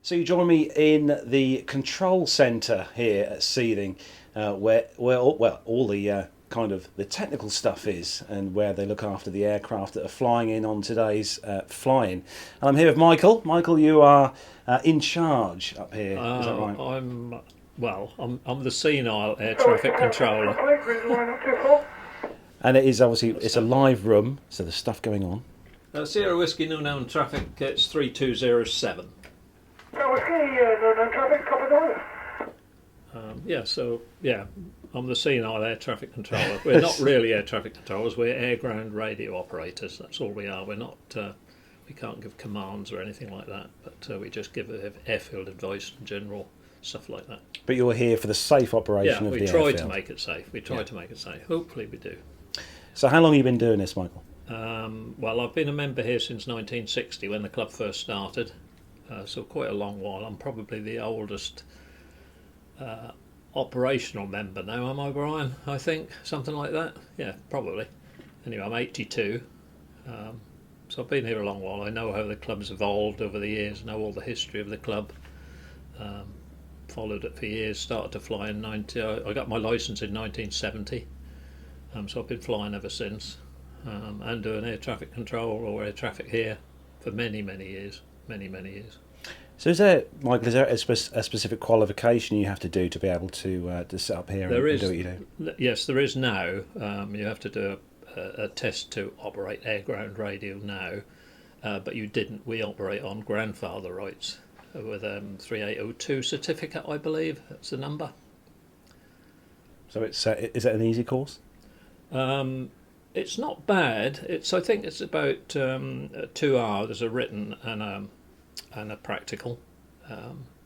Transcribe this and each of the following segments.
So you join me in the control centre here at Seething, where all the kind of the technical stuff is, and where they look after the aircraft that are flying in on today's flying. And I'm here with Michael. Michael, you are in charge up here. Is that right? I'm the senile air traffic controller. And it is obviously it's a live room, so there's stuff going on. Sierra Whiskey Noonan traffic, it's 3207. I'm the senile air traffic controller. We're not really air traffic controllers, we're air ground radio operators. That's all we are. We're not. We can't give commands or anything like that, but we just give airfield advice and general stuff like that. But you're here for the safe operation of the airfield. Yeah, we try to make it safe. We try to make it safe. Hopefully we do. So how long have you been doing this, Michael? I've been a member here since 1960 when the club first started, so quite a long while. I'm probably the oldest operational member now, am I, Brian? I think, something like that. Yeah, probably. Anyway, I'm 82, so I've been here a long while. I know how the club's evolved over the years, know all the history of the club. Followed it for years, started to fly in I got my licence in 1970, so I've been flying ever since. And doing air traffic control or air traffic here for many years. So is there, Michael, a specific qualification you have to do to be able to sit up here and do what you do? Yes, there is now. You have to do a test to operate air ground radio now, but you didn't. We operate on grandfather rights with 3802 certificate, I believe. That's the number. So is it an easy course? It's not bad. I think it's about 2 hours. There's a written and a practical.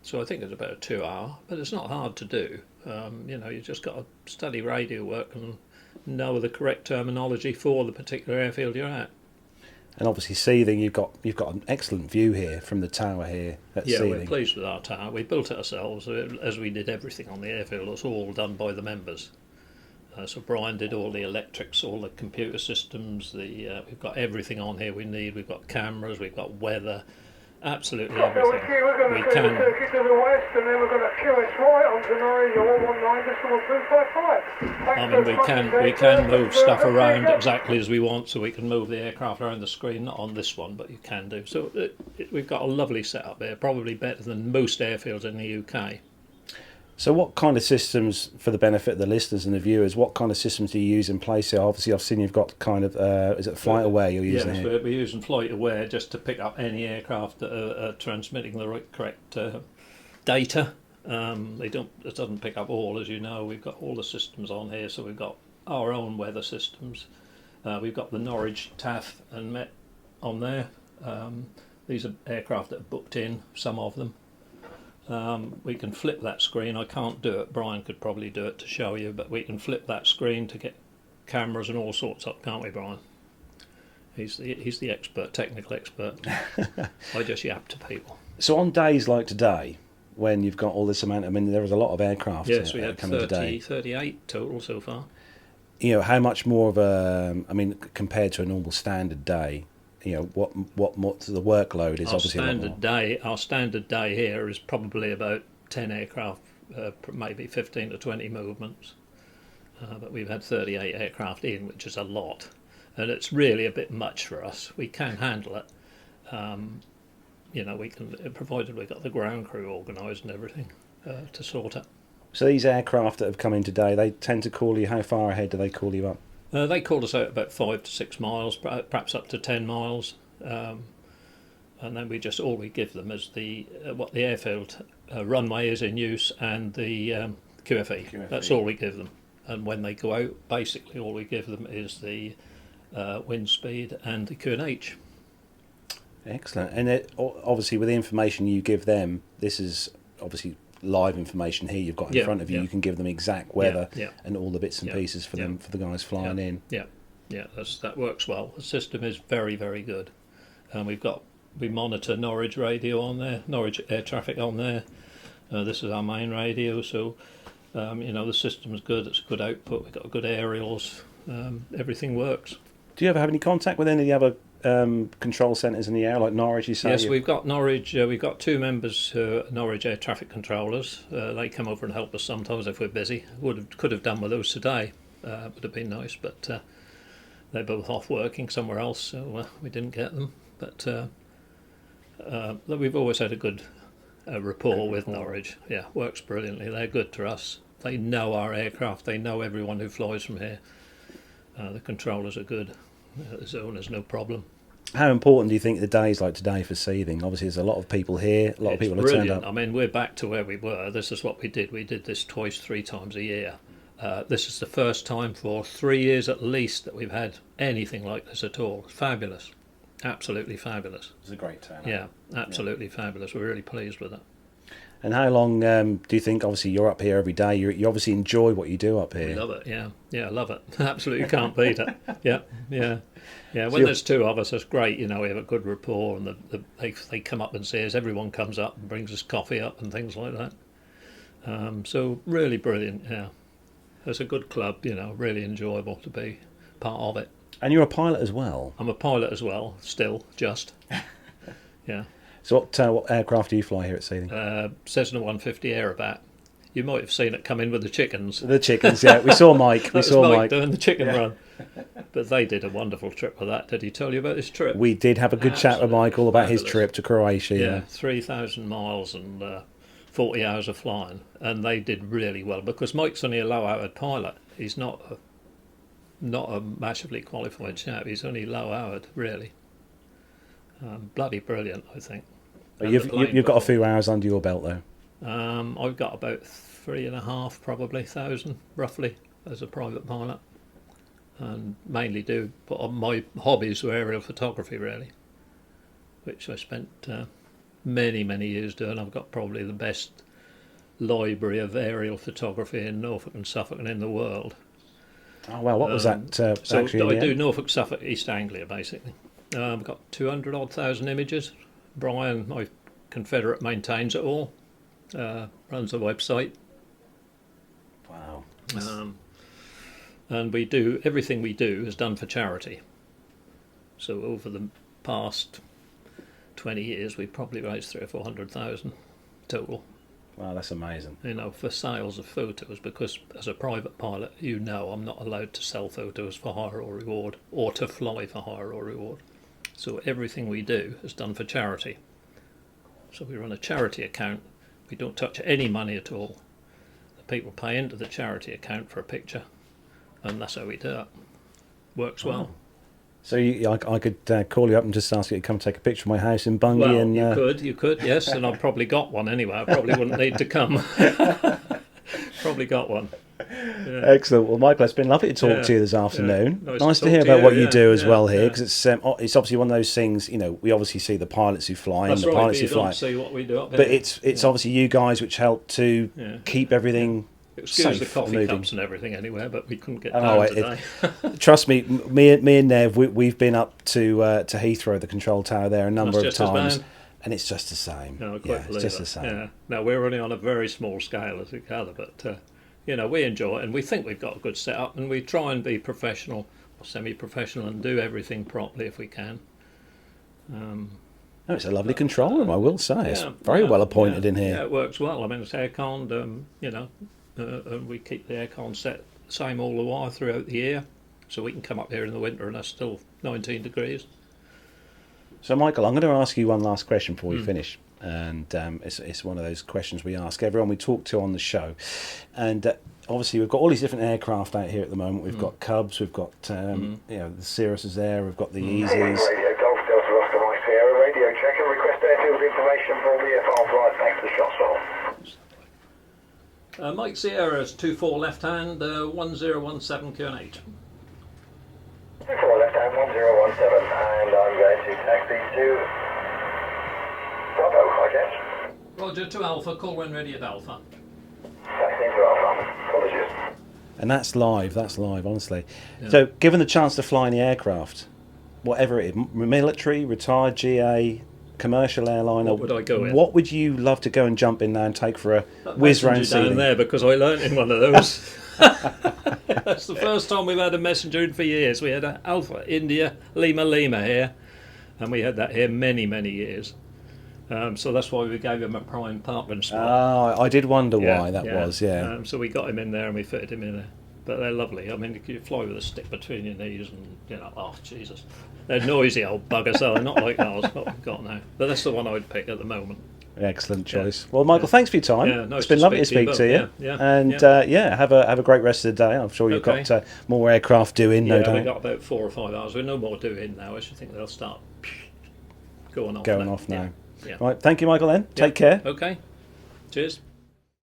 So I think it's about a 2 hour, but it's not hard to do. You just got to study radio work and know the correct terminology for the particular airfield you're at. And obviously Seething, you've got an excellent view here from the tower here at Seething. Yeah, we're pleased with our tower. We built it ourselves, as we did everything on the airfield. It's all done by the members. So Brian did all the electrics, all the computer systems. We've got everything on here we need. We've got cameras, we've got weather, absolutely everything. We're going to do the circuit to the west, and then we're going to QS right onto Norwich 119, we can move stuff around exactly as we want, so we can move the aircraft around the screen. Not on this one, but you can do. So we've got a lovely setup here, probably better than most airfields in the UK. So what kind of systems, for the benefit of the listeners and the viewers, what kind of systems do you use in place here? Obviously, I've seen you've got kind of, is it Flight Aware you're using here? Yes, we're using Flight Aware just to pick up any aircraft that are transmitting the correct data. It doesn't pick up all, as you know. We've got all the systems on here, so we've got our own weather systems. We've got the Norwich TAF and Met on there. These are aircraft that are booked in, some of them. We can flip that screen. I can't do it. Brian could probably do it to show you, but we can flip that screen to get cameras and all sorts up, can't we, Brian? He's the expert, technical expert. I just yap to people. So on days like today, when you've got all this amount, I mean, there was a lot of aircraft. Yes, we had coming today. 38 total so far. How much more of compared to a normal standard day, what the workload is obviously a lot more. Our standard day here is probably about 10 aircraft, maybe 15 to 20 movements. But we've had 38 aircraft in, which is a lot, and it's really a bit much for us. We can handle it. We can, provided we've got the ground crew organised and everything to sort it. So these aircraft that have come in today, they tend to call you. How far ahead do they call you up? They called us out about 5 to 6 miles, perhaps up to 10 miles, and then all we give them is what the airfield runway is in use and the QFE. That's all we give them. And when they go out, basically all we give them is the wind speed and the QNH. Excellent. And obviously with the information you give them, this is obviously live information here you've got in front of you. You can give them exact weather and all the bits and pieces for them, for the guys flying in. That works well. The system is very good, and we monitor Norwich radio on there, Norwich air traffic on there. This is our main radio, so the system's good. It's a good output. We've got good aerials. Everything works. Do you ever have any contact with any of the other control centres in the air, like Norwich, you say? Yes, we've got Norwich. We've got 2 members who are Norwich air traffic controllers. They come over and help us sometimes if we're busy. Could have done with those today. Would have been nice, but they're both off working somewhere else, so we didn't get them. But we've always had a good rapport with Norwich. Yeah, works brilliantly. They're good to us. They know our aircraft. They know everyone who flies from here. The controllers are good. The owners, no problem. How important do you think the days like today for Seething? Obviously, there's a lot of people here. A lot of people have turned up. I mean, we're back to where we were. This is what we did. We did this twice, 3 times a year. This is the first time for 3 years at least that we've had anything like this at all. Fabulous. Absolutely fabulous. It's a great turnout. Yeah, absolutely fabulous. We're really pleased with it. And how long do you think, obviously you're up here every day, you obviously enjoy what you do up here? We love it, yeah. Yeah, I love it. Absolutely can't beat it. Yeah. When there's 2 of us, that's great. We have a good rapport, and they come up and see us. Everyone comes up and brings us coffee up and things like that. So really brilliant, yeah. It's a good club, really enjoyable to be part of it. And you're a pilot as well? I'm a pilot as well, still, just. Yeah. So what aircraft do you fly here at Seething? Cessna 150 Aerobat. You might have seen it come in with the chickens. The chickens, yeah. We saw Mike. That was Mike doing the chicken run. But they did a wonderful trip with that. Did he tell you about his trip? We did have a good chat with Mike all about his trip to Croatia. Yeah, 3,000 miles and 40 hours of flying. And they did really well because Mike's only a low-hourred pilot. He's not a massively qualified chap. He's only low-hourred, really. Bloody brilliant, I think. You've got a few hours under your belt, though. I've got about 3,500, probably, thousand, roughly, as a private pilot. And mainly do put on my hobbies were aerial photography, really, which I spent many, many years doing. I've got probably the best library of aerial photography in Norfolk and Suffolk and in the world. Oh, well, what was that so actually? I do Norfolk, Suffolk, East Anglia, basically. I've got 200,000 images. Brian, my Confederate, maintains it all. Runs a website. Wow. And we do everything we do is done for charity. So over the past 20 years, we've probably raised 300,000 or 400,000 total. Wow, that's amazing. For sales of photos, because as a private pilot, I'm not allowed to sell photos for hire or reward, or to fly for hire or reward. So everything we do is done for charity. So we run a charity account. We don't touch any money at all. The people pay into the charity account for a picture, and that's how we do it. Works well. So I could call you up and just ask you to come take a picture of my house in Bungay. Well, and you could, yes, and I've probably got one anyway. I probably wouldn't need to come. Probably got one. Yeah. Excellent. Well, Michael, it's been lovely to talk to you this afternoon. Yeah. Nice to hear about what you do as well here, because it's obviously one of those things. We obviously see the pilots who fly and the pilots who fly. See what we do up but it's obviously you guys which help to keep everything. Excuse safe the coffee moving. cups and everything anywhere, but we couldn't get down today. Trust me, me and Nev, we've been up to Heathrow, the control tower there, a number of times, and it's just the same. No, I quite believe it's just it. the same. Yeah. Now we're only on a very small scale as we gather, but we enjoy it, and we think we've got a good setup, and we try and be professional or semi-professional and do everything properly if we can. It's a lovely control room, I will say. It's very well appointed in here. Yeah, it works well. I mean, it's air-conned, and we keep the aircon set the same all the while throughout the year, so we can come up here in the winter and it's still 19 degrees. So, Michael, I'm going to ask you one last question before we finish, and it's one of those questions we ask everyone we talk to on the show. And obviously, we've got all these different aircraft out here at the moment. We've got Cubs, we've got the Cirrus is there, we've got the Easies. Radio Golf Delta Oscar Mike Sierra, radio check and request airfield information for the VFR flight. Thanks for the shot, Mike Sierra is 24 left hand, 1017 QNH. 24 left hand, 1017, and I'm going to taxi to Bravo, I guess. Roger, to Alpha, call when ready at Alpha. Taxi to Alpha, apologies. And that's live, honestly. Yeah. So, given the chance to fly in the aircraft, whatever it is, military, retired GA, commercial airliner, what would I go in? What would you love to go and jump in now and take for a whiz round Seething? Down there, because I learnt in one of those. That's the first time we've had a messenger in for years. We had an Alpha India Lima here, and we had that here many years. So that's why we gave him a prime parking spot. Ah, I did wonder Yeah, why that yeah. was. Yeah. So we got him in there and we fitted him in there. But they're lovely. I mean, you fly with a stick between your knees, and oh Jesus, they're noisy old buggers. So they're not like ours. What we've got now. But that's the one I would pick at the moment. Excellent choice. Well, Michael, thanks for your time. Yeah, nice it's been to lovely to speak speak to you to you. both. Yeah, And have a great rest of the day. I'm sure you've Okay. got more aircraft doing, no Yeah, doubt. we've got about 4 or 5 hours. We're no more doing now. I should think they'll start going off Going now. off now. Yeah. Right, thank you, Michael. Then Yeah. take care. Okay. Cheers.